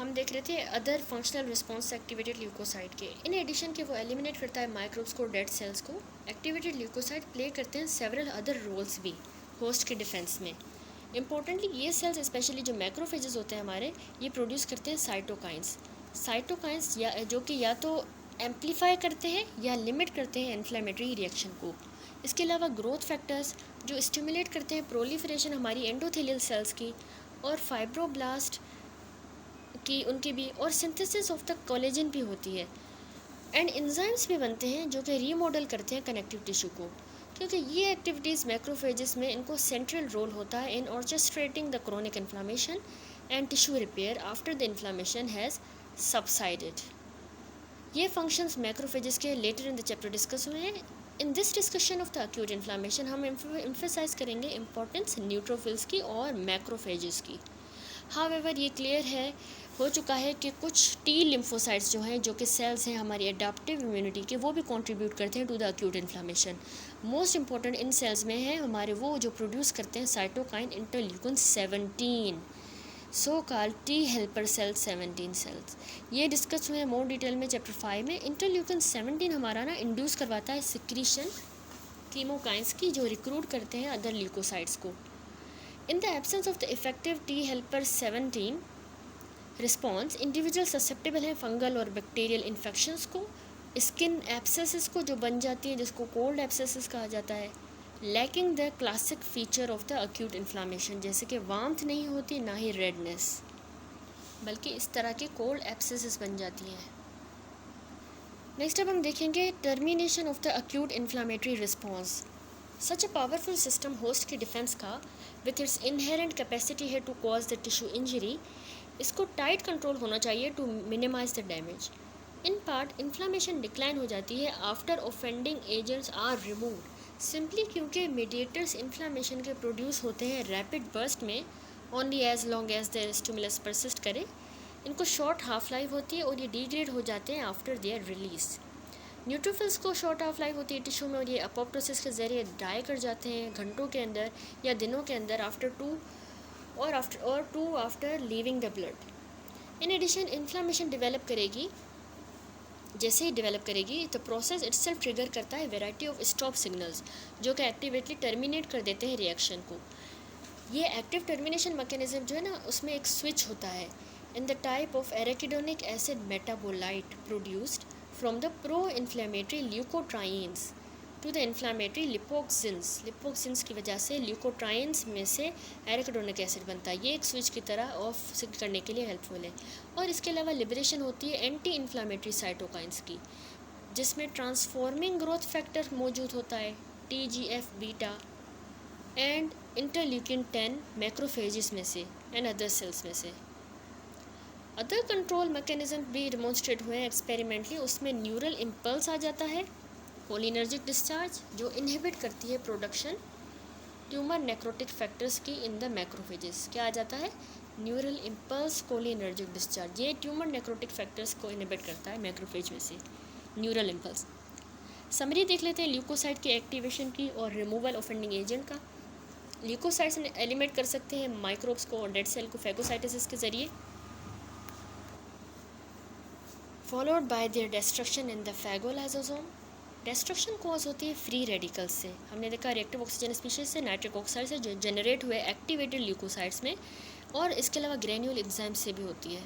हम देख रहे थे other functional response activated leukocyte के। इन एडिशन के वो एलिमिनेट करता है माइक्रोब्स को, डेड सेल्स को। एक्टिवेटेड ल्यूकोसाइट प्ले करते हैं सेवरल अदर रोल्स भी होस्ट के डिफेंस में। इंपॉर्टेंटली ये सेल्स स्पेशली जो मैक्रोफेजेस होते हैं हमारे, ये प्रोड्यूस करते हैं साइटोकाइंस या जो कि या तो एम्पलीफाई करते हैं या लिमिट करते हैं इन्फ्लेमेटरी रिएक्शन को। इसके अलावा ग्रोथ फैक्टर्स जो स्टिमुलेट करते हैं प्रोलिफरेशन हमारी एंडोथेलियल सेल्स की और फाइब्रोब्लास्ट की, उनकी भी, और सिंथेसिस ऑफ द कोलेजन भी होती है। एंड एंजाइम्स भी बनते हैं जो कि रीमॉडल करते हैं कनेक्टिव टिश्यू को, क्योंकि ये एक्टिविटीज़ मैक्रोफेजेस में इनको सेंट्रल रोल होता है in orchestrating the chronic inflammation and tissue repair after the inflammation has subsided. ये फंक्शंस मैक्रोफेजेस के later in the chapter discuss हुए हैं। In this discussion of the acute inflammation हम emphasize करेंगे इंपॉर्टेंस न्यूट्रोफिल्स की और मैक्रोफेजेस की। However ये क्लियर हो चुका है कि कुछ टी लिम्फोसाइट्स जो हैं, जो कि सेल्स हैं हमारी एडाप्टिव इम्यूनिटी के, वो भी कंट्रीब्यूट करते हैं to the acute inflammation. Most important in cells में है हमारे वो जो प्रोड्यूस करते हैं cytokine interleukin 17, so called T helper cell 17 cells. ये डिस्कस हुए हैं मोर डिटेल में चैप्टर 5 में। इंटरल्यूकिन 17 हमारा ना इंड्यूस करवाता है सिक्रीशन कीमोकाइंस की, जो रिक्रूट करते हैं अदर ल्यूकोसाइट्स को। In the absence of the effective T helper 17 response, individual susceptible हैं फंगल और बैक्टीरियल इन्फेक्शंस को, स्किन एब्सेसिस को जो बन जाती है, जिसको कोल्ड एब्सेसिस कहा जाता है, lacking the classic feature of the acute inflammation, जैसे कि वार्मथ नहीं होती ना ही रेडनेस, बल्कि इस तरह के कोल्ड एब्सेसिस बन जाती हैं। नेक्स्ट अब हम देखेंगे termination of the acute inflammatory response. Such a powerful system host की डिफेंस का विथ इट्स इनहेरेंट कैपेसिटी है to cause the tissue injury, इसको टाइट कंट्रोल होना चाहिए to minimise the damage. In part inflammation decline हो जाती है after offending agents are removed, simply क्योंकि मीडिएटर्स इन्फ्लामेशन के प्रोड्यूस होते हैं रैपिड बर्स्ट में, only as long as the stimulus persist करे। इनको शॉर्ट हाफ लाइफ होती है और ये डिग्रेड हो जाते हैं आफ्टर देयर रिलीज। न्यूट्रोफिल्स को शॉर्ट हाफ लाइफ होती है टिश्यू में और ये अपोप्टोसिस के ज़रिए डाई कर जाते हैं घंटों के अंदर या दिनों के अंदर after leaving the blood. In addition inflammation develop करेगी, जैसे ही डेवलप करेगी तो प्रोसेस इटसेल्फ ट्रिगर करता है वेराइटी ऑफ स्टॉप सिग्नल्स, जो कि एक्टिवेटली टर्मिनेट कर देते हैं रिएक्शन को। ये एक्टिव टर्मिनेशन मैकेनिज्म जो है ना, उसमें एक स्विच होता है in the type of arachidonic acid metabolite produced from the pro-inflammatory leukotrienes to the inflammatory lipoxins। Lipoxins की वजह से ल्यूकोट्राइन्स में से एरेकिडोनिक एसिड बनता है। ये एक स्विच की तरह ऑफ करने के लिए हेल्पफुल है। और इसके अलावा लिबरेशन होती है एंटी इन्फ्लामेटरी साइटोकाइंस की, जिसमें ट्रांसफॉर्मिंग ग्रोथ फैक्टर मौजूद होता है TGF beta and interleukin 10 macrophages में से एंड अदर सेल्स में से। अदर कंट्रोल मैकेनिज्म भी डिमॉन्स्ट्रेट हुए हैं एक्सपेरिमेंटली, उसमें न्यूरल इम्पल्स आ जाता है, कोलिनर्जिक डिस्चार्ज जो इनहिबिट करती है प्रोडक्शन ट्यूमर नेक्रोटिक फैक्टर्स की इन द मैक्रोफेजेस। क्या आ जाता है? न्यूरल इम्पल्स कोलिनर्जिक डिस्चार्ज, ये ट्यूमर नेक्रोटिक फैक्टर्स को इनहिबिट करता है मैक्रोफेज में से न्यूरल इम्पल्स। समरी देख लेते हैं ल्यूकोसाइट की एक्टिवेशन की और रिमूवल ऑफेंडिंग एजेंट का। ल्यूकोसाइट्स एलिमिनेट कर सकते हैं माइक्रोब्स को और डेड सेल को फैगोसाइटोसिस के जरिए, followed by their destruction in the phagolysosome. Destruction cause होती है फ्री रेडिकल्स से। हमने देखा रिएक्टिव ऑक्सीजन स्पीशीज से, नाइट्रिक ऑक्साइड से, जो जनरेट हुए एक्टिवेटेड ल्यूकोसाइट्स में, और इसके अलावा ग्रेन्यूल एंजाइम से भी होती है।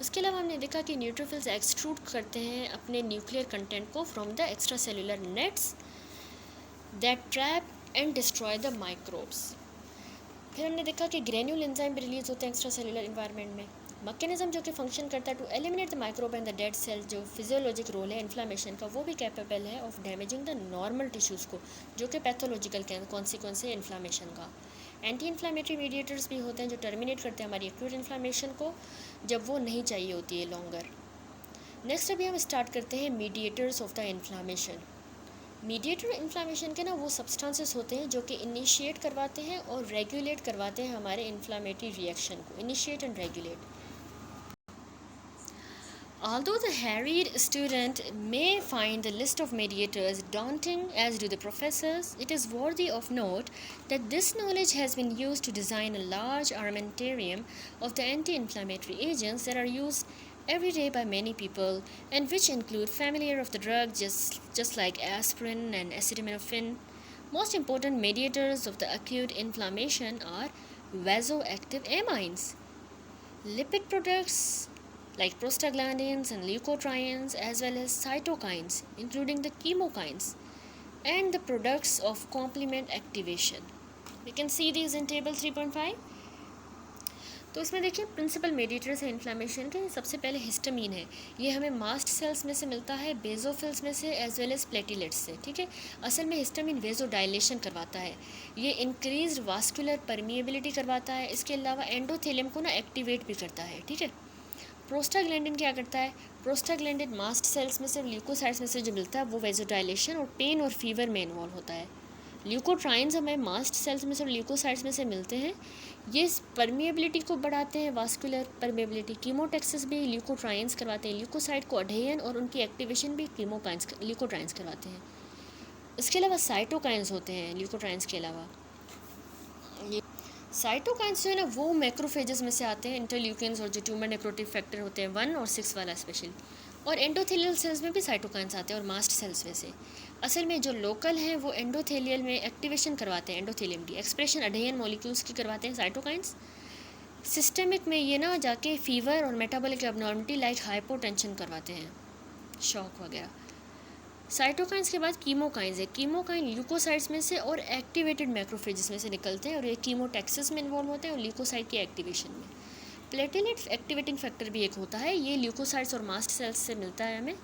उसके अलावा हमने देखा कि न्यूट्रोफिल्स एक्सट्रूड करते हैं अपने न्यूक्लियर कंटेंट को from the extra cellular nets that trap and destroy the microbes. फिर हमने देखा कि ग्रेन्यूल एंजाइम भी रिलीज होते हैं एक्स्ट्रा सेलुलर इन्वायरमेंट में। मैकेनिज्म जो कि फंक्शन करता है to eliminate the microbe and the dead cell, जो फिजियोलॉजिक रोल है इन्फ्लामेशन का, वो भी कैपेबल है of damaging the normal tissues को, जो कि पैथोलॉजिकल कॉन्सिक्वेंस है इन्फ्लामेशन का। एंटी इन्फ्लामेटरी मीडिएटर्स भी होते हैं जो टर्मिनेट करते हैं हमारी एक्यूट इन्फ्लामेशन को जब वो नहीं चाहिए होती है लॉन्गर। नेक्स्ट अभी हम स्टार्ट करते हैं mediators of the inflammation. Mediator inflammation के ना वो सब्सटेंसेस होते हैं जो कि इनिशिएट करवाते हैं और रेगुलेट करवाते हैं हमारे इन्फ्लामेटरी रिएक्शन को, initiate and regulate. Although the harried student may find the list of mediators daunting, as do the professors, it is worthy of note that this knowledge has been used to design a large armamentarium of the anti-inflammatory agents that are used every day by many people, and which include familiar of the drug just like aspirin and acetaminophen. Most important mediators of the acute inflammation are vasoactive amines, lipid products like prostaglandins and leukotrienes, as well as cytokines, including the chemokines, and the products of complement activation. We can see these in table 3.5. तो इसमें देखिए principal mediators है inflammation के। सबसे पहले histamine है, ये हमें मास्ट सेल्स में से मिलता है, बेजोफिल्स में से, एज वेल एज प्लेटिलेट्स से। ठीक है, असल में हिस्टामीन वेजो डायलेशन करवाता है, ये इंक्रीज वास्कुलर परमिएबिलिटी करवाता है, इसके अलावा एंडोथेलियम को ना एक्टिवेट भी करता है। ठीक है, प्रोस्टाग्लैंडिन क्या करता है, प्रोस्टाग्लैंडिन मास्ट सेल्स में से, ल्यूकोसाइट्स में से जो मिलता है वो वेजो डायलेशन और पेन और फीवर में इन्वॉल्व होता है। ल्यूकोट्राइन्स हमें मास्ट सेल्स में से और ल्यूकोसाइट्स में से मिलते हैं, ये परमिएबिलिटी को बढ़ाते हैं, वास्कुलर परमिएबिलिटी। कीमोटैक्सिस भी ल्यूकोट्राइन्स करवाते हैं, ल्यूकोसाइट को अडेयन और उनकी एक्टिवेशन भी कीमोकाइंस ल्यूकोट्राइन्स करवाते हैं। इसके अलावा साइटोकाइंस होते हैं ल्यूकोट्राइन्स के अलावा। ये साइटोकाइंस जो है ना वो मैक्रोफेजेस में से आते हैं, इंटरल्यूकिन्स और जो ट्यूमर नेक्रोटिव फैक्टर होते हैं 1 और 6 वाला स्पेशली, और एंडोथेलियल सेल्स में भी साइटोकाइंस आते हैं और मास्ट सेल्स में से। असल में जो लोकल हैं वो एंडोथेलियल में एक्टिवेशन करवाते हैं, एंडोथेलियम की एक्सप्रेशन अडेयन मॉलिक्यूल्स की करवाते हैं साइटोकाइंस। सिस्टमिक में ये ना जाके फीवर और मेटाबॉलिक एबनॉर्मलिटी लाइक हाइपोटेंशन करवाते हैं, शॉक वगैरह। साइटोकाइंस के बाद कीमोकाइंस है, कीमोकाइन ल्यूकोसाइट्स में से और एक्टिवेटेड मैक्रोफेजेस में से निकलते हैं और ये कीमोटैक्सिस में इन्वॉल्व होते हैं और ल्यूकोसाइट की एक्टिवेशन में। प्लेटिलेट एक्टिवेटिंग फैक्टर भी एक होता है, ये ल्यूकोसाइट्स और मास्ट सेल्स से मिलता है हमें।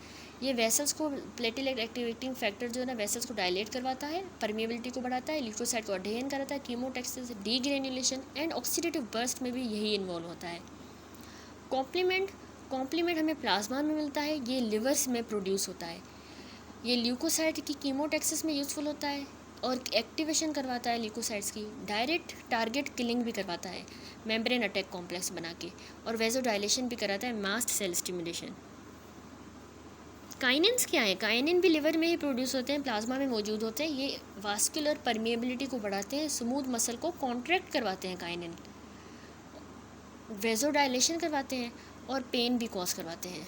ये वेसल्स को, प्लेटिलेट एक्टिवेटिंग फैक्टर जो है ना वेसल्स को डायलेट करवाता है, परमिएबिलिटी को बढ़ाता है, ल्यूकोसाइट को अडेयन कराता है, कीमोटैक्सिस, डीग्रेन्युलेशन एंड ऑक्सीडेटिव बर्स्ट में भी यही इन्वॉल्व होता है। कॉम्प्लीमेंट हमें प्लाज्मा में मिलता है, ये लिवर्स में प्रोड्यूस होता है, ये ल्यूकोसाइट की कीमोटैक्सिस में यूज़फुल होता है और एक्टिवेशन करवाता है ल्यूकोसाइट्स की, डायरेक्ट टारगेट किलिंग भी करवाता है मेम्ब्रेन अटैक कॉम्प्लेक्स बना के, और वेजो डायलेशन भी कराता है, मास्ट सेल स्टिमुलेशन। काइनिन्स क्या है, काइनिन भी लिवर में ही प्रोड्यूस होते हैं, प्लाज्मा में मौजूद होते हैं, ये वास्कुलर परमिएबिलिटी को बढ़ाते हैं, स्मूथ मसल को कॉन्ट्रैक्ट करवाते हैं काइनिन, वेजो डायलेशन करवाते हैं और पेन भी कॉज करवाते हैं।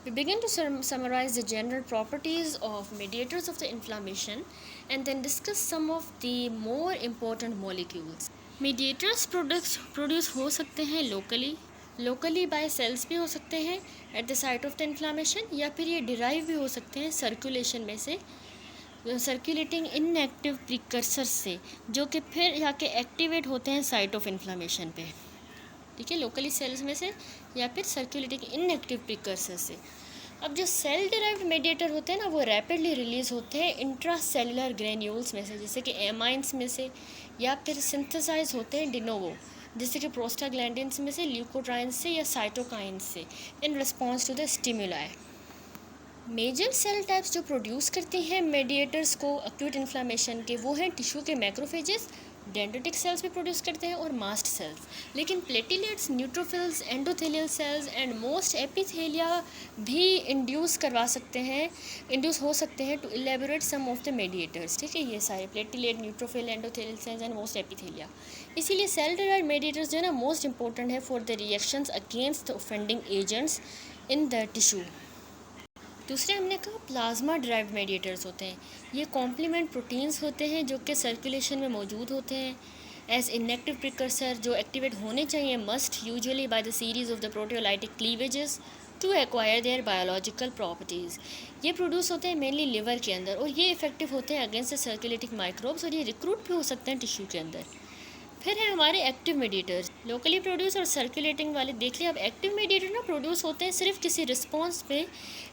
We begin to summarize the general properties of mediators of the inflammation and then discuss some of the more important molecules. Mediators produce हो सकते हैं locally by cells भी हो सकते हैं at the site of the inflammation, या फिर ये derive भी हो सकते हैं circulation में से, सर्कुलेटिंग इनएक्टिव प्रिकर्सर से, जो कि फिर जाके एक्टिवेट होते हैं साइट ऑफ इन्फ्लामेशन पे। ठीक है, लोकली सेल्स में से या फिर सर्कुलेटिंग इनएक्टिव प्रिकर्सर से। अब जो सेल डिराइव्ड मेडिएटर होते हैं ना वो रैपिडली रिलीज होते हैं इंट्रासेलुलर ग्रेन्यूल्स में से, जैसे कि एमाइंस में से, या फिर सिंथेसाइज होते हैं डिनोवो, जैसे कि प्रोस्टाग्लैंडिन्स में से, ल्यूकोट्राइन्स से या साइटोकाइन्स से, in response to the stimuli. Major cell types जो प्रोड्यूस करती हैं मेडिएटर्स को एक्यूट इन्फ्लामेशन के, वो हैं टिश्यू के मैक्रोफेजेस, डेंड्रिटिक सेल्स भी प्रोड्यूस करते हैं, और मास्ट सेल्स। लेकिन platelets, neutrophils, endothelial cells and most epithelia भी इंड्यूस हो सकते हैं to elaborate some of the mediators. ठीक है, ये सारे platelet, neutrophil, endothelial cells and most epithelia. इसीलिए सेल डिराइव्ड मेडिएटर्स जो है ना मोस्ट इंपॉर्टेंट है for the reactions against the offending agents in the tissue. दूसरे हमने कहा प्लाज्मा ड्राइव्ड मेडिएटर्स होते हैं, ये कॉम्प्लीमेंट प्रोटीन्स होते हैं जो कि सर्कुलेशन में मौजूद होते हैं एज इनएक्टिव प्रिकर्सर, जो एक्टिवेट होने चाहिए must usually by the series of the proteolytic cleavages to acquire their biological properties. ये प्रोड्यूस होते हैं मेनली लिवर के अंदर, और ये इफेक्टिव होते हैं अगेंस्ट द सर्कुलेटिंग माइक्रोब्स, और ये रिक्रूट भी हो सकते हैं टिश्यू के अंदर। फिर है हमारे एक्टिव मेडिएटर्स, लोकली प्रोड्यूस और सर्कुलेटिंग वाले। देख लिया, अब एक्टिव मेडिएटर ना प्रोड्यूस होते हैं सिर्फ किसी रिस्पॉन्स पे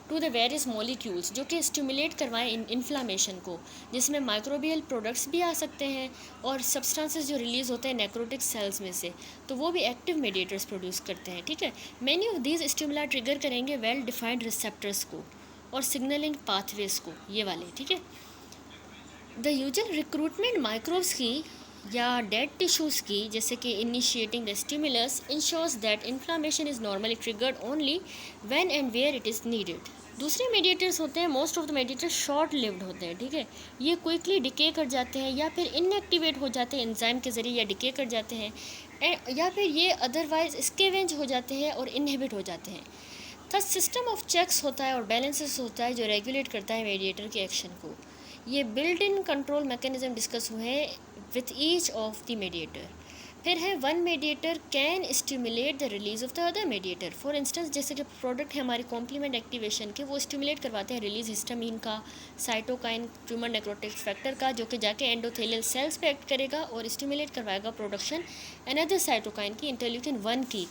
टू द वेरियस मॉलिक्यूल्स जो कि स्टिमुलेट करवाएं इन्फ्लामेशन को, जिसमें माइक्रोबियल प्रोडक्ट्स भी आ सकते हैं और सब्सटेंसेस जो रिलीज़ होते हैं नेक्रोटिक सेल्स में से, तो वो भी एक्टिव मेडिएटर्स प्रोड्यूस करते हैं। ठीक है, मैनी ऑफ दीज स्टिमुला ट्रिगर करेंगे वेल डिफाइंड रिसेप्टर्स को और सिग्नलिंग पाथवेज को, ये वाले। ठीक है, द यूजुअल रिक्रूटमेंट माइक्रोब्स की या डेड टिश्यूज़ की, जैसे कि initiating the stimulus ensures that inflammation is normally triggered only when and where it is needed. दूसरे मेडिएटर्स होते हैं, most of the mediators short lived होते हैं, ठीक है, ये क्विकली डिके कर जाते हैं या फिर इनएक्टिवेट हो जाते हैं एंजाइम के ज़रिए, या डिके कर जाते हैं या फिर ये अदरवाइज स्केवेंज हो जाते हैं और इनहिबिट हो जाते हैं। तो सिस्टम ऑफ चेक्स होता है और बैलेंसेस होता है जो रेगुलेट करता है मेडिएटर के एक्शन को। ये built in control mechanism discuss हुए हैं with each of the mediator. फिर है one mediator can stimulate the release of the other mediator. For instance, जैसे कि प्रोडक्ट है हमारे कॉम्प्लीमेंट एक्टिवेशन के, वो स्टिमुलेट करवाते हैं रिलीज हिस्टामिन का, साइटोकाइन, ट्यूमर नेक्रोटिक फैक्टर का, जो कि जाके एंडोथेलियल सेल्स पे एक्ट करेगा और स्टिमुलेट करवाएगा प्रोडक्शन अनदर साइटोकाइन की, इंटरल्यूकिन 1 की,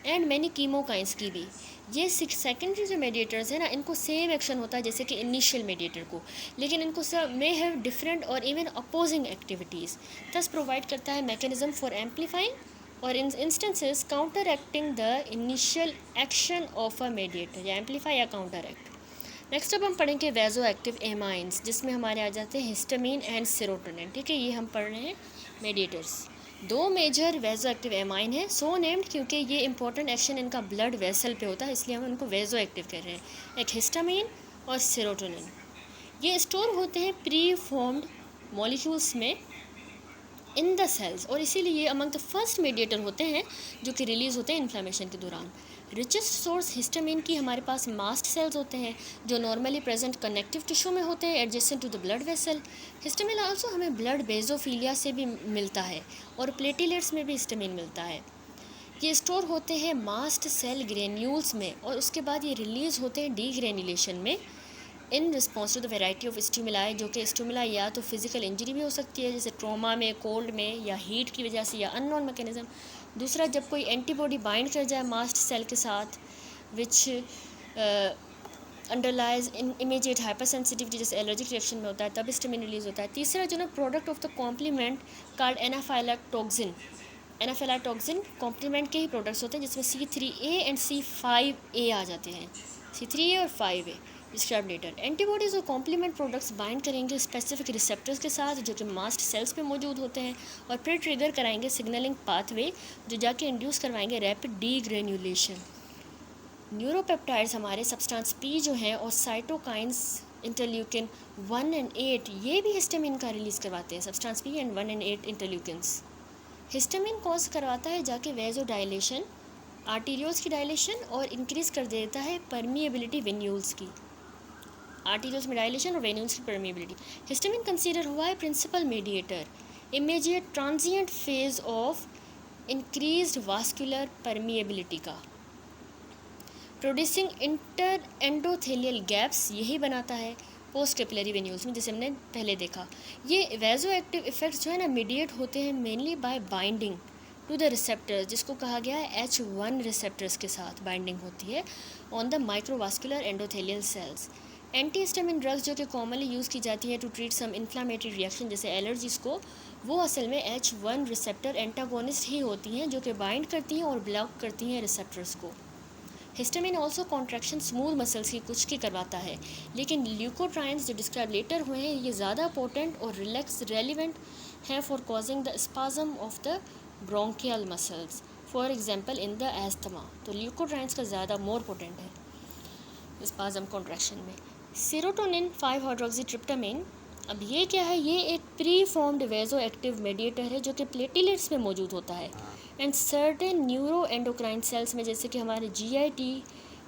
एंड मैनी कीमोकाइंस की भी। ये सेकेंडरी जो मेडिएटर्स हैं ना, इनको सेम एक्शन होता है जैसे कि इनिशियल मेडिएटर को, लेकिन इनको सब मे हैव डिफरेंट और even opposing activities. Thus provide करता है मैकेनिज्म फॉर एम्पलीफाइंग और in instances counter acting the initial action of a mediator, या एम्पलीफाई या काउंटर एक्ट। नेक्स्ट अब हम पढ़ेंगे वेजो एक्टिव एमाइंस, जिसमें हमारे आ जाते हैं हिस्टामिन एंड सेरोटोनिन, ठीक है, ये हम पढ़ रहे हैं मेडिएटर्स। दो मेजर वेजो एक्टिव एमाइन है, सो नेम्ड क्योंकि ये इंपॉर्टेंट एक्शन इनका ब्लड वेसल पे होता है, इसलिए हम उनको वेजो एक्टिव कह रहे हैं। एक हिस्टामिन और सेरोटोनिन, ये स्टोर होते हैं प्री फॉर्म्ड मॉलिक्यूल्स में इन द सेल्स, और इसीलिए ये अमंग द फर्स्ट मेडिएटर होते हैं जो कि रिलीज़ होते हैं इन्फ्लामेशन के दौरान। रिचेस्ट सोर्स हिस्टामिन की हमारे पास मास्ट सेल्स होते हैं जो नॉर्मली प्रेजेंट कनेक्टिव टिश्यू में होते हैं adjacent to the blood vessel. Histamine also हमें ब्लड बेजोफिलिया से भी मिलता है और प्लेटिलेट्स में भी हिस्टामिन मिलता है। ये स्टोर होते हैं मास्ट सेल ग्रेन्यूल्स में और उसके बाद ये रिलीज़ होते हैं डीग्रेन्युलेशन में in response to the variety of stimuli, जो कि स्टिमुलाई या तो फिजिकल इंजरी भी हो सकती है जैसे ट्रॉमा में, कोल्ड में, या हीट की वजह से, या अननोन मैकेनिज्म। दूसरा, जब कोई एंटीबॉडी बाइंड कर जाए मास्ट सेल के साथ विच अंडरलाइज इन इमीडिएट हाइपर सेंसिटिविटी, जैसे एलर्जिक रिएक्शन में होता है, तब हिस्टामिन रिलीज होता है। तीसरा जो ना product of the complement card anaphylatoxin, anaphylatoxin complement के ही प्रोडक्ट्स होते हैं जिसमें C3A एंड C5A आ जाते हैं, C3A और 5A डिस्क्राइब लेटर। एंटीबॉडीज़ और कॉम्प्लीमेंट प्रोडक्ट्स बाइंड करेंगे स्पेसिफिक रिसेप्टर्स के साथ जो कि मास्ट सेल्स पे मौजूद होते हैं और फिर ट्रिगर कराएंगे सिग्नलिंग पाथवे जो जाके इंड्यूस करवाएंगे रैपिड डीग्रेन्युलेशन। न्यूरोपेप्टाइड्स हमारे सब्सटेंस P जो है और साइटोकाइंस इंटरल्यूकिन 1 एंड 8 ये भी हिस्टामिन का रिलीज़ करवाते हैं, substance P and 1 and 8 interleukins. Histamine cause करवाता है जाके वेजो डायलेशन, आर्टीरियोल्स की डायलेशन, और इंक्रीज़ कर देता है परमिएबिलिटी वेन्यूल्स की, आर्टीरियल्स में डायलेशन और वेन्यूल्स की परमिएबिलिटी। हिस्टामिन कंसीडर हुआ है principal mediator immediate transient phase of increased vascular permeability का, प्रोड्यूसिंग इंटर एंडोथेलियल गैप्स यही बनाता है पोस्ट कैपिलरी वेन्यूल्स में, जैसे हमने पहले देखा। ये वेजो एक्टिव इफेक्ट्स जो है ना मीडिएट होते हैं mainly by binding to the receptors, जिसको कहा गया है H1 रिसेप्टर्स के साथ बाइंडिंग होती है on the microvascular endothelial cells. Anti histamine drugs जो कि कॉमनली यूज़ की जाती है to treat some inflammatory reaction जैसे एलर्जीज को, वो असल में H1 रिसेप्टर एंटागोनिस्ट ही होती हैं जो कि बाइंड करती हैं और ब्लॉक करती हैं रिसेप्टर्स को। Histamine also contraction smooth muscles की कुछ की करवाता है, लेकिन ल्यूकोट्राइन्स जो डिस्क्राइब लेटर हुए हैं ये ज़्यादा पोटेंट और रिलैक्स रेलिवेंट हैं for causing the spasm of the bronchial muscles, for example in the asthma. तो ल्यूकोट्राइन्स का ज़्यादा मोर पोटेंट है स्पाजम कॉन्ट्रैक्शन में। सेरोटोनिन 5-हाइड्रोक्सीट्रिप्टामाइन, अब ये क्या है, ये एक प्री फॉर्म्ड वेजो एक्टिव मेडिएटर है जो कि प्लेटिलेट्स में मौजूद होता है and certain neuro endocrine cells में, जैसे कि हमारे GIT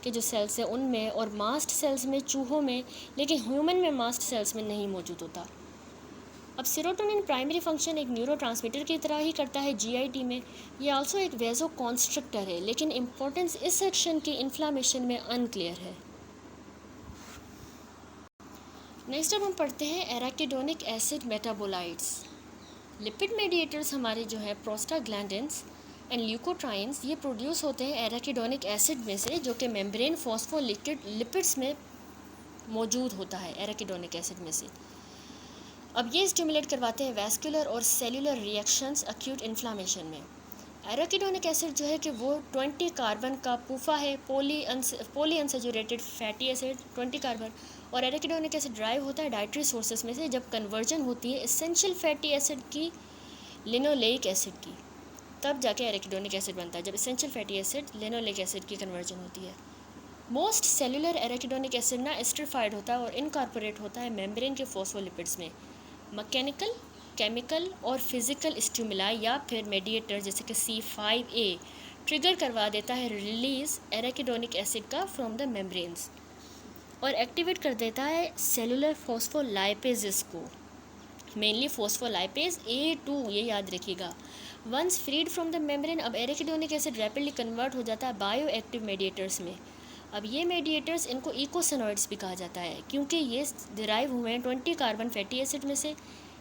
के जो सेल्स हैं उनमें, और मास्ट सेल्स में, चूहों में, लेकिन ह्यूमन में मास्ट सेल्स में नहीं मौजूद होता। अब सेरोटोनिन प्राइमरी फंक्शन एक न्यूरो ट्रांसमीटर की तरह ही करता है GIT में। ये आल्सो एक वेजो कॉन्स्ट्रक्टर है, लेकिन इम्पोर्टेंस इस सेक्शन की इन्फ्लामेशन में अनक्लियर है। नेक्स्ट अब हम पढ़ते हैं arachidonic acid metabolites. Lipid mediators हमारे जो है प्रोस्टाग्लैंडिन्स एंड ल्यूकोट्राइन्स ये प्रोड्यूस होते हैं एराकिडोनिक एसिड में से जो कि मेम्ब्रेन फॉस्फोलिपिड लिपिड्स में मौजूद होता है एराकिडोनिक एसिड में से। अब ये स्टिमुलेट करवाते हैं वैस्कुलर और सेलुलर रिएक्शंस एक्यूट इन्फ्लामेशन में। एराकिडोनिक एसिड जो है कि वो 20 कार्बन का पूफा है, poly unsaturated fatty acid 20 carbon, और एराकिडोनिक एसिड ड्राइव होता है डाइटरी सोर्सेज में से जब कन्वर्जन होती है एसेंशियल फैटी एसिड की लिनोलेइक एसिड की, तब जाके एराकिडोनिक एसिड बनता है, जब essential fatty acid linoleic acid की कन्वर्जन होती है। मोस्ट सेलुलर एराकिडोनिक एसिड ना एस्टरिफाइड होता है और इनकॉर्पोरेट होता है मेम्ब्रेन के फॉस्फोलिपिड्स में। मैकेनिकल, केमिकल और फिजिकल स्टिमुलाई या फिर मेडिएटर जैसे कि C5A ट्रिगर करवा देता है रिलीज एराकिडोनिक एसिड का फ्रॉम द मेम्ब्रेन्स और एक्टिवेट कर देता है सेलुलर फॉस्फोलाइपेजेस को, मेनली फॉस्फोलाइपेज A2, ये याद रखिएगा। Once freed from the membrane, अब एराकिडोनिक एसिड रैपिडली कन्वर्ट हो जाता है बायो एक्टिव मेडिएटर्स में। अब ये मेडिएटर्स, इनको इकोसेनॉइड्स भी कहा जाता है क्योंकि ये डिराइव हुए हैं 20 कार्बन फैटी एसिड में से।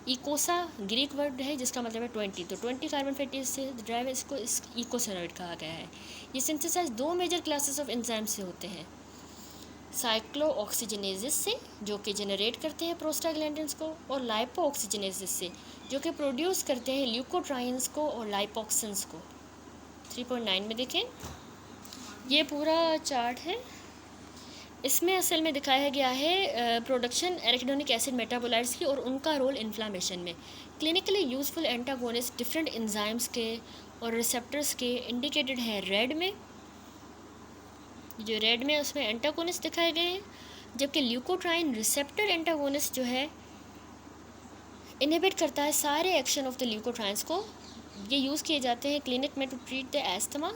इकोसा ग्रीक वर्ड है जिसका मतलब है 20, तो 20 कार्बन फैटी एसिड से ड्राइव है, इसको इस इकोसेनॉइड कहा गया है। ये synthesize 2 major classes of enzyme से होते हैं, साइक्लो ऑक्सीजनेसिस से जो कि जनरेट करते हैं प्रोस्टाग्लैंडिन्स को, और लाइपो ऑक्सीजनेसिस से जो कि प्रोड्यूस करते हैं ल्यूकोट्राइन्स को और लाइपोक्सिन्स को। 3.9 में देखें, ये पूरा चार्ट है। इसमें असल में दिखाया गया है प्रोडक्शन एराकिडोनिक एसिड मेटाबोलाइट्स की और उनका रोल इन्फ्लामेशन में। Clinically useful antagonist different enzymes के और रिसेप्टर्स के इंडिकेटेड है रेड में, जो रेड में उसमें एंटागोनिस्ट दिखाए गए हैं, जबकि ल्यूकोट्राइन रिसेप्टर एंटागोनिस्ट जो है इनहिबिट करता है सारे एक्शन ऑफ द ल्यूकोट्राइंस को। ये यूज़ किए जाते हैं क्लिनिक में to treat the asthma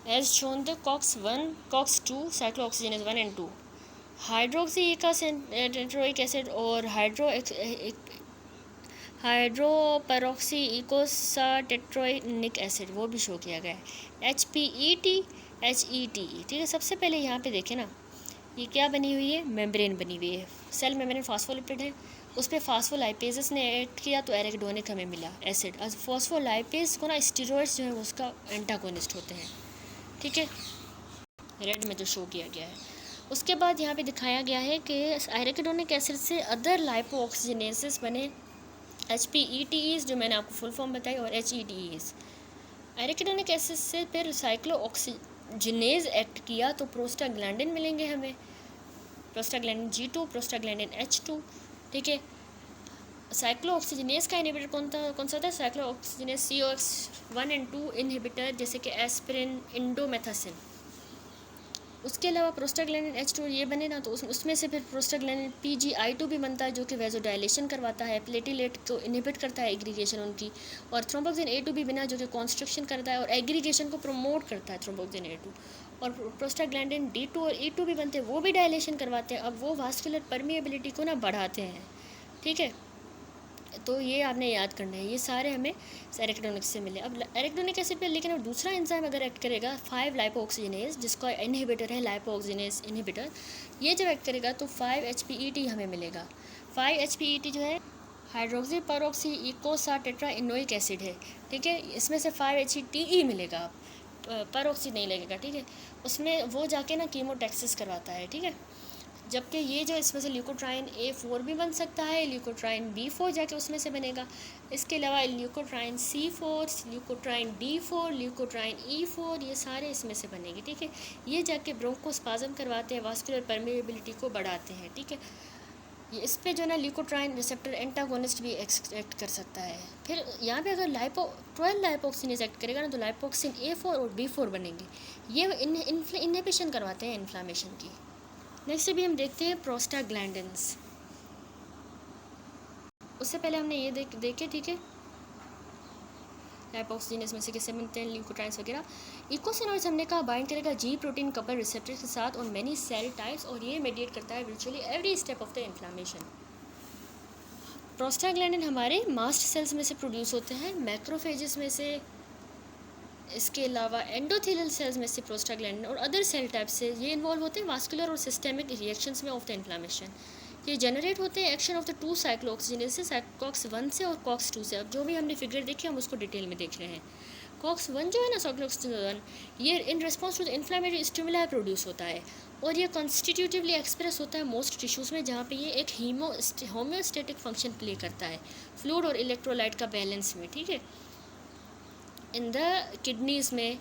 as shown the COX-1, COX-2 cyclooxygenase 1 and 2, hydroxyeicosatetraenoic acid और हाइड्रोपेरोक्सीइकोसाटेट्रोइनिक एसिड वो भी शो किया गया है। HPET, HETE, ठीक है। सबसे पहले यहाँ पे देखें ना, ये क्या बनी हुई है, मेम्ब्रेन बनी हुई है, सेल मेम्ब्रेन फॉस्फोलिपिड है, उस पर फास्फोलाइपेजेस ने ऐड किया तो एराकिडोनिक हमें मिला एसिड। और फॉस्फोलाइपेज को ना स्टीरॉइड्स जो है उसका एंटागोनिस्ट होते हैं, ठीक है, रेड में जो शो किया गया है। उसके बाद यहाँ पे दिखाया गया है कि एराकिडोनिक एसिड से अदर लाइपो ऑक्सीजनेसिस बने, HPETEs जो मैंने आपको फुल फॉर्म बताई और HETEs। एराकिडोनिक एसिड से फिर साइक्लो ऑक्सीजनेज एक्ट किया तो प्रोस्टाग्लैंडिन मिलेंगे हमें, प्रोस्टाग्लैंडिन G2, प्रोस्टाग्लैंडिन H2, ठीक है। साइक्लो ऑक्सीजनेज का इनहिबिटर कौन सा था, cyclo oxygenase COX-1 and 2 inhibitor जैसे कि एस्पिरिन, इंडोमेथासिन। उसके अलावा प्रोस्टाग्लैंडिन H2 ये बने ना तो उसमें से फिर प्रोस्टाग्लैंडिन PGI2 भी बनता है जो कि वेजोडाइलेशन करवाता है, प्लेटिलेट को इनहिबिट करता है एग्रीगेशन उनकी, और थ्रोम्बोक्सिन A2 भी बना जो कि कॉन्स्ट्रक्शन करता है और एग्रीगेशन को प्रमोट करता है थ्रोम्बोक्सिन A2। और प्रोस्टाग्लैंडिन D2 और E2 भी बनते हैं, वो भी डायलेशन करवाते हैं, अब वो वास्कुलर परमिएबिलिटी को ना बढ़ाते हैं, ठीक है। तो ये आपने याद करना है, ये सारे हमें एराकिडोनिक से मिले। अब एराकिडोनिक एसिड पे लेकिन अब दूसरा एंजाइम अगर एक्ट करेगा 5 लाइपोऑक्सीजनेज, जिसका इनहिबिटर है लाइपोऑक्सीजनेज इनहिबिटर, ये जब एक्ट करेगा तो 5-HPET हमें मिलेगा। 5-HPET जो है हाइड्रोक्सी पेरोक्सी इकोसाटेट्राइनोइक एसिड है, ठीक है। इसमें से 5-HTE मिलेगा, पेरोक्सी नहीं लगेगा, ठीक है। उसमें वो जाके ना कीमोटैक्सिस करवाता है, ठीक है। जबकि ये जो इसमें से ल्यूकोट्राइन A4 भी बन सकता है, ल्यूकोट्राइन B4 जाके उसमें से बनेगा। इसके अलावा leukotriene C4, leukotriene D4, leukotriene E4, ये सारे इसमें से बनेंगे, ठीक है। ये जाके ब्रोंकोस्पाज्म करवाते हैं, वास्कुलर परमेबिलिटी को बढ़ाते हैं, ठीक है। ये इस पे जो ना ल्यूकोट्राइन रिसेप्टर एंटागोनिस्ट भी एक्ट कर सकता है। फिर यहाँ पे अगर 12 लाइपोक्सिनेज एक्ट करेगा ना तो लाइपोक्सिन A4 और B4 बनेंगे, ये इनहिबिशन करवाते हैं इन्फ्लामेशन की। नेक्स्ट भी हम देखते हैं प्रोस्टाग्लैंडिन्स। उससे पहले हमने ये देखे, ठीक है, लाइपोक्सिनेज में से किससे मिलते हैं, ल्यूकोट्राइन्स वगैरह। इकोसिनोइड्स हमने कहा बाइंड करेगा G प्रोटीन कपल रिसेप्टर के साथ और मेनी सेल टाइप्स, और ये मेडिएट करता है virtually every step of the inflammation. Prostaglandin हमारे मास्ट सेल्स में से प्रोड्यूस होते हैं, मैक्रोफेजेस में से, इसके अलावा एंडोथेलियल सेल्स में से प्रोस्टाग्लैंडिन और अदर सेल टाइप से ये इन्वॉल्व होते हैं वास्कुलर और सिस्टेमिक रिएक्शंस में ऑफ द इन्फ्लामेशन। ये जनरेट होते हैं एक्शन ऑफ द 2 साइक्लोऑक्सीजनेसेस, COX-1 से और COX-2 से। अब जो भी हमने फिगर देखी हम उसको डिटेल में देख रहे हैं। COX-1 जो है ना, साइक्लोऑक्सीजन, ये in response to the inflammatory stimuli produce होता है और ये कॉन्स्टिट्यूटिवली एक्सप्रेस होता है मोस्ट टिश्यूज़ में, जहाँ पे ये एक होम्योस्टेटिक फंक्शन प्ले करता है फ्लूइड और इलेक्ट्रोलाइट का बैलेंस में, ठीक है। इन द किडनीज़ में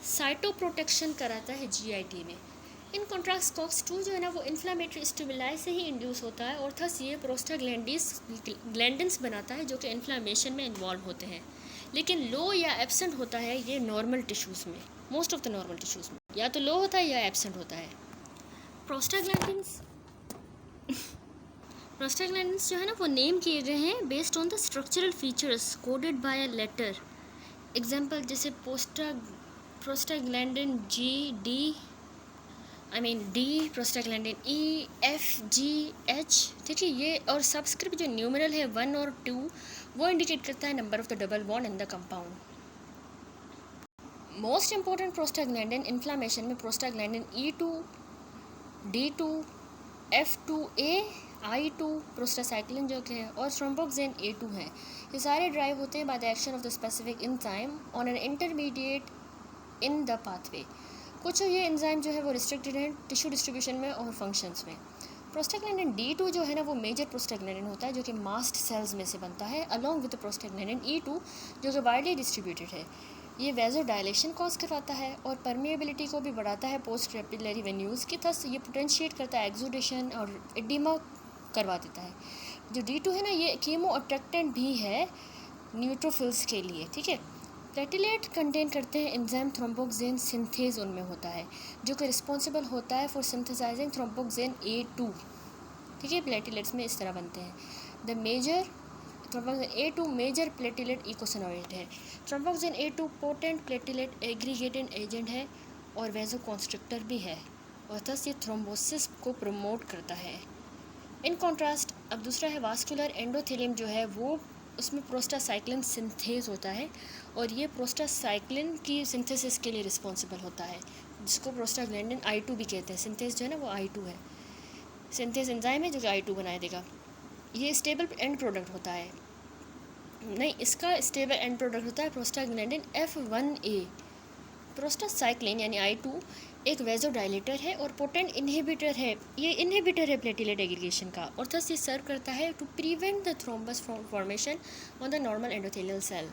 साइटोप्रोटेक्शन कराता है GIT में, इन कॉन्ट्रास्ट COX-2 जो है ना वो इन्फ्लामेटरी स्टिमुलाई से ही इंड्यूस होता है और थस ये प्रोस्टाग्लैंडिन्स बनाता है जो कि इन्फ्लामेशन में इन्वॉल्व होते हैं, लेकिन लो या एब्सेंट होता है ये नॉर्मल टिश्यूज़ में, most of the normal tissues में या तो लो होता है या एब्सेंट होता है। प्रोस्टाग्लैंडिन्स जो है ना वो नेम किए गए हैं based on the structural features coded by a letter. Example जैसे prostaglandin D, prostaglandin E, F, G, H, ठीक है ये, और सबस्क्रिप्ट जो न्यूमरल है 1 और 2 वो इंडिकेट करता है number of the double bond in the compound. Most important prostaglandin inflammation में prostaglandin E2, D2, F2A, I2, prostacyclin जो कि है, और थ्रोम्बोक्सिन A2 है। ये सारे ड्राइव होते हैं by the action of the specific enzyme on an intermediate in the pathway. कुछ ये एंजाइम जो है वो रिस्ट्रिक्टेड हैं टिश्यू डिस्ट्रीब्यूशन में और फंक्शंस में। प्रोस्टाग्लैंडिन D2 जो है ना वो मेजर प्रोस्टाग्लैंडिन होता है जो कि मास्ट सेल्स में से बनता है अलॉन्ग विद प्रोस्टाग्लैंडिन E2 जो कि वाइडली डिस्ट्रीब्यूटेड है। ये वेजो डायलेशन कॉज करवाता है और परमिएबिलिटी को भी बढ़ाता है पोस्ट कैपिलरी वेन्यूज़ की, थस ये पोटेंशिएट करता है एक्सुडेशन और एडिमा करवा देता है। जो D2 है ना ये कीमो अट्रैक्टेंट भी है न्यूट्रोफिल्स के लिए, ठीक है। प्लेटिलेट कंटेन करते हैं एंजाइम थ्रोम्बोक्सिन सिंथेज उनमें होता है जो कि रिस्पॉन्सिबल होता है फॉर सिंथेसाइजिंग थ्रोम्बोक्सिन A2, ठीक है। प्लेटिलेट्स में इस तरह बनते हैं। The major thromboxane A2 major platelet eicosanoid है। Thromboxane A2 potent platelet aggregating agent है और वेजो कॉन्स्ट्रिक्टर भी है और थस ये थ्रोम्बोसिस को प्रमोट करता है। इन कॉन्ट्रास्ट अब दूसरा है वास्कुलर एंडोथेलियम जो है वो उसमें प्रोस्टासाइक्लिन सिंथेज होता है और ये प्रोस्टासाइक्लिन की सिंथेसिस के लिए रिस्पॉन्सिबल होता है जिसको प्रोस्टाग्लैंडिन I2 भी कहते हैं। सिंथेज जो है ना वो I2 है, सिंथेज एंजाइम है जो कि I2 बनाए देगा। ये स्टेबल एंड प्रोडक्ट होता है, नहीं इसका स्टेबल एंड प्रोडक्ट होता है प्रोस्टाग्लैंडिन F1A। प्रोस्टासाइक्लिन यानी I2 एक वेजोडाइलेटर है और पोटेंट इनहिबिटर है, ये इनहिबिटर है प्लेटिलेट एग्रीगेशन का और थस ये सर्व करता है to prevent the thrombus formation on the normal endothelial cell.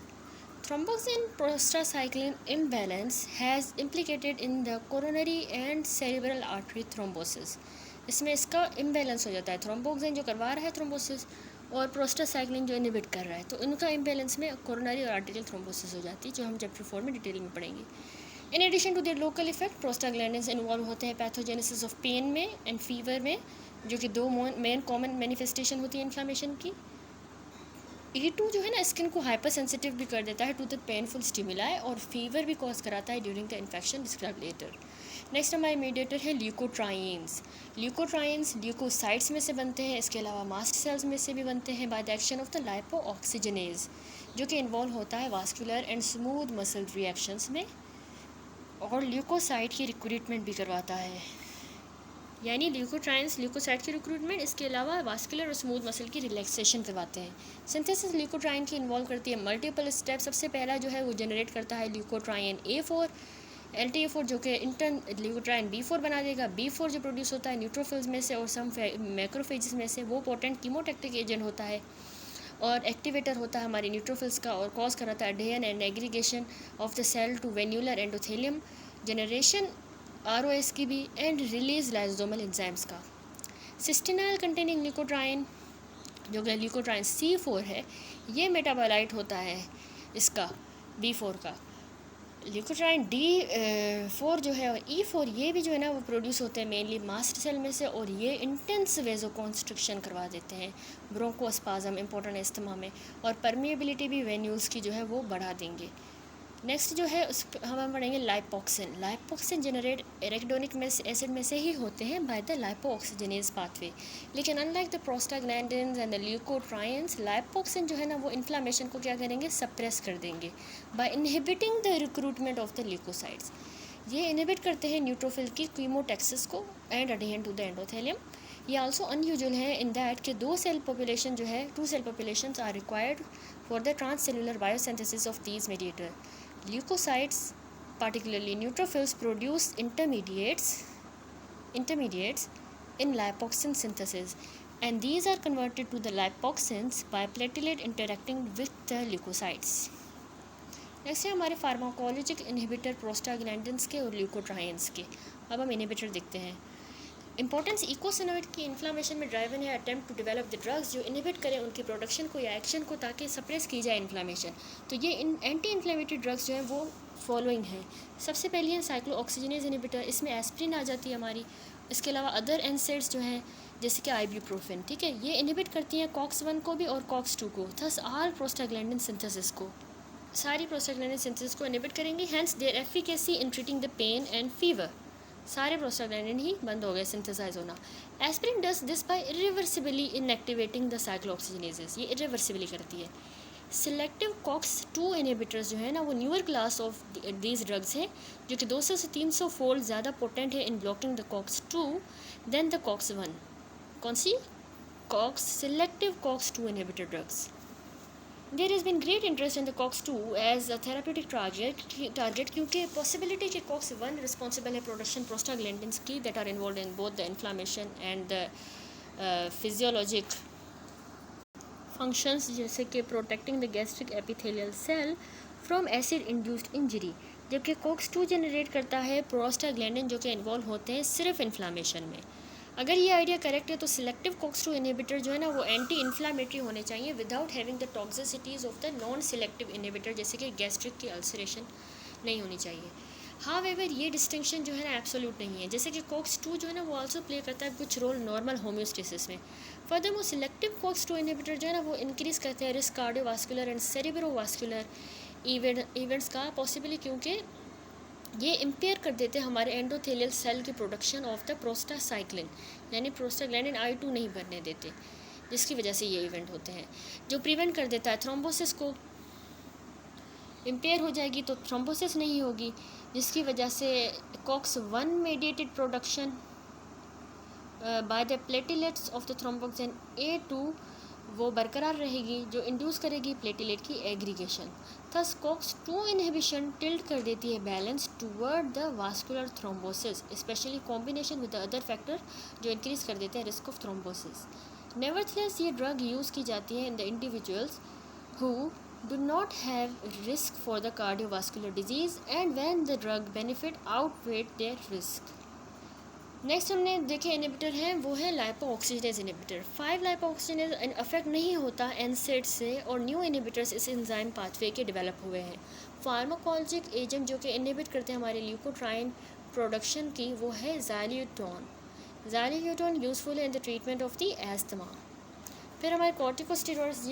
Thromboxane prostacyclin imbalance has implicated in the coronary and cerebral artery thrombosis. इसमें इसका इम्बैलेंस हो जाता है, थ्रोम्बोक्सिन जो करवा रहा है थ्रोम्बोसिस और प्रोस्टासाइक्लिन जो इनहिबिट कर रहा है, तो इनका इम्बैलेंस में कोरोनरी और आर्टेरियल थ्रोम्बोसिस हो जाती है जो हम चैप्टर 4 में डिटेल में पढ़ेंगे। In addition to their local effect prostaglandins involve होते हैं पैथोजेनेसिस ऑफ पेन में एंड फीवर में, जो कि दो मेन कॉमन मैनिफेस्टेशन होती है इन्फ्लामेशन की। E2 जो है ना स्किन को हाइपर सेंसिटिव भी कर देता है टू द पेनफुल स्टिमुलाई और फीवर भी कॉज कराता है during the infection describe later. Next हमारे मीडिएटर है ल्यूकोट्राइन्स। ल्यूकोट्राइन्स ल्यूकोसाइट्स में से बनते हैं, इसके अलावा मास्ट सेल्स में से भी बनते हैं by the action of the lipo oxygenase जो कि इन्वॉल्व होता है vascular and smooth muscle reactions में और ल्यूकोसाइट की रिक्रूटमेंट भी करवाता है, यानी ल्यूकोट्राइन्स ल्यूकोसाइट की रिक्रूटमेंट, इसके अलावा वास्कुलर और स्मूथ मसल की रिलैक्सेशन करवाते हैं। सिंथेसिस ल्यूकोट्राइन की इन्वॉल्व करती है मल्टीपल स्टेप। सबसे पहला जो है वो जनरेट करता है ल्यूकोट्राइन A4 LTA4 जो कि इंटर्न ल्यूकोट्राइन B4 बना देगा। B4 जो प्रोड्यूस होता है न्यूट्रोफिल्स में से और सम मैक्रोफेजेस में से, वो पोटेंट कीमोटैक्टिक एजेंट होता है और एक्टिवेटर होता है हमारी न्यूट्रोफिल्स का और कॉज कराता है adhesion and aggregation of the cell to venular endothelium, generation ROS की भी एंड रिलीज लाइसोसोमल एंजाइम्स का। सिस्टिनाइल कंटेनिंग ल्यूकोट्राइन जो कि ल्यूकोट्राइन C4 है, ये मेटाबोलाइट होता है इसका B4 का। ल्यूकोट्राइन D4 जो है और E4 ये भी जो है ना वो प्रोड्यूस होते हैं मेनली मास्ट सेल में से और ये इंटेंस वेजोकॉन्स्ट्रिक्शन करवा देते हैं, ब्रोंकोस्पाज्म इंपॉर्टेंट अस्थमा में, और परमिएबिलिटी भी वेन्यूल्स की जो है वो बढ़ा देंगे। नेक्स्ट जो है उस हम पढ़ेंगे लाइपोक्सिन। लाइपोक्सिन जनरेट एरेकिडोनिक एसिड में से ही होते हैं by the lipoxygenase pathway, लेकिन unlike the prostaglandins and the leukotrienes, lipoxin जो है ना वो इन्फ्लामेशन को क्या करेंगे, सप्रेस कर देंगे by inhibiting the recruitment of the leukocytes. ये इनहिबिट करते हैं न्यूट्रोफिल की कीमोटैक्सिस को and adherent to the endothelium. ये आल्सो अनयूजुअल है इन दैट के 2 सेल पॉपुलेशन जो है 2 cell populations are required for the transcellular biosynthesis of these mediator. Leukocytes, particularly neutrophils, produce intermediates in lipoxin synthesis, and these are converted to the lipoxins by platelet interacting with the leukocytes. Next है हमारे pharmacologic inhibitor prostaglandins के और leukotrienes के। अब हम inhibitor देखते हैं। Importance इकोसिनोइड की इन्फ्लामेशन में ड्राइवन है attempt to develop the drugs जो इनहिबिट करें उनकी प्रोडक्शन को या एक्शन को, ताकि सप्रेस की जाए इन्फ्लामेशन। तो ये एंटी इन्फ्लेमेटरी ड्रग्स जो हैं वो फॉलोइंग है। सबसे पहले है साइक्लोऑक्सीजनेज इनहिबिटर, इसमें एस्प्रिन आ जाती है हमारी। इसके अलावा अदर एनसेड्स जो हैं जैसे कि आइब्यूप्रोफेन, ठीक है, ये इनहिबिट करती हैं COX-1 को भी और COX-2 को, थस आल प्रोस्टाग्लैंडिन सिंथेसिस को, सारी प्रोस्टाग्लैंडिन सिंथेसिस को इनहिबिट करेंगी। Hence their efficacy in treating the pain and fever. सारे प्रोस्टाग्लैंडिन ही बंद हो गए सिंथेसाइज होना। Aspirin does this by irreversibly inactivating the cyclooxygenases, ये इरिवर्सिबली करती है। सिलेक्टिव COX-2 इनहिबिटर्स जो है ना वो newer class of these drugs हैं जो कि 200 से 300 फोल्ड ज़्यादा पोटेंट है in blocking the COX-2 than the COX-1। कौन सी? Selective COX-2 inhibitor drugs. There has been great interest in the COX-2 as a therapeutic target क्योंकि पॉसिबिलिटी कि COX-1 रिस्पॉन्सिबल है प्रोडक्शन प्रोस्टाग्लैंडिन्स की that are involve in both the inflammation and the physiologic functions जैसे कि protecting the gastric epithelial cell from acid induced injury, जबकि COX-2 generate करता है prostaglandin जो कि इन्वॉल्व होते हैं सिर्फ इन्फ्लामेशन में। अगर ये आइडिया करेक्ट है तो सिलेक्टिव COX-2 इनहिबिटर जो है ना वो एंटी इन्फ्लामेटरी होने चाहिए without having the toxicities of the non selective inhibitor, जैसे कि गैस्ट्रिक की अल्सरेशन नहीं होनी चाहिए। हाउएवर ये डिस्टिंक्शन जो है ना एब्सोल्यूट नहीं है, जैसे कि COX-2 जो है ना वो आल्सो प्ले करता है कुछ रोल नॉर्मल होम्योस्टेसिस में। फर्दरमोर सिलेक्टिव COX-2 इनहिबिटर जो है ना वो इंक्रीज़ करते हैं रिस्क कार्डियोवास्कुलर एंड सेरिब्रोवास्कुलर इवेंट्स का, पॉसिबली क्योंकि ये इम्पेयर कर देते हैं हमारे एंडोथेलियल सेल की प्रोडक्शन ऑफ द प्रोस्टासाइक्लिन, यानी प्रोस्टाग्लैंडिन I2 नहीं बनने देते, जिसकी वजह से ये इवेंट होते हैं, जो प्रिवेंट कर देता है थ्रोम्बोसिस को। इम्पेयर हो जाएगी तो थ्रोम्बोसिस नहीं होगी, जिसकी वजह से COX-1 mediated production by the platelets of the thromboxane A2 वो बरकरार रहेगी, जो इंड्यूस करेगी प्लेटिलेट की aggregation. Thus COX-2 inhibition tilt कर देती है balance toward the vascular thrombosis, specially combination with the other factor जो इंक्रीज कर देते हैं रिस्क ऑफ थ्रोम्बोसिस। नेवरथलेस ये ड्रग यूज़ की जाती है in the individuals who do not have risk for the cardiovascular disease and when the drug benefit outweigh their risk। Next हमने देखे इनहिबिटर हैं वो है लाइपोऑक्सीजनेज इनहिबिटर। 5 लाइपोऑक्सीजनेज अफेक्ट नहीं होता एनसेड से और न्यू इनहिबिटर्स इस एंजाइम पाथवे के डेवलप हुए हैं। फार्माकोलॉजिक एजेंट जो कि इनहिबिट करते हैं हमारे ल्यूकोट्राइन प्रोडक्शन की वो है ज़ाइल्यूटोन। ज़ाइल्यूटोन यूजफुल है in the treatment of the asthma. फिर हमारे कॉर्टिकोस्टेरॉइड्स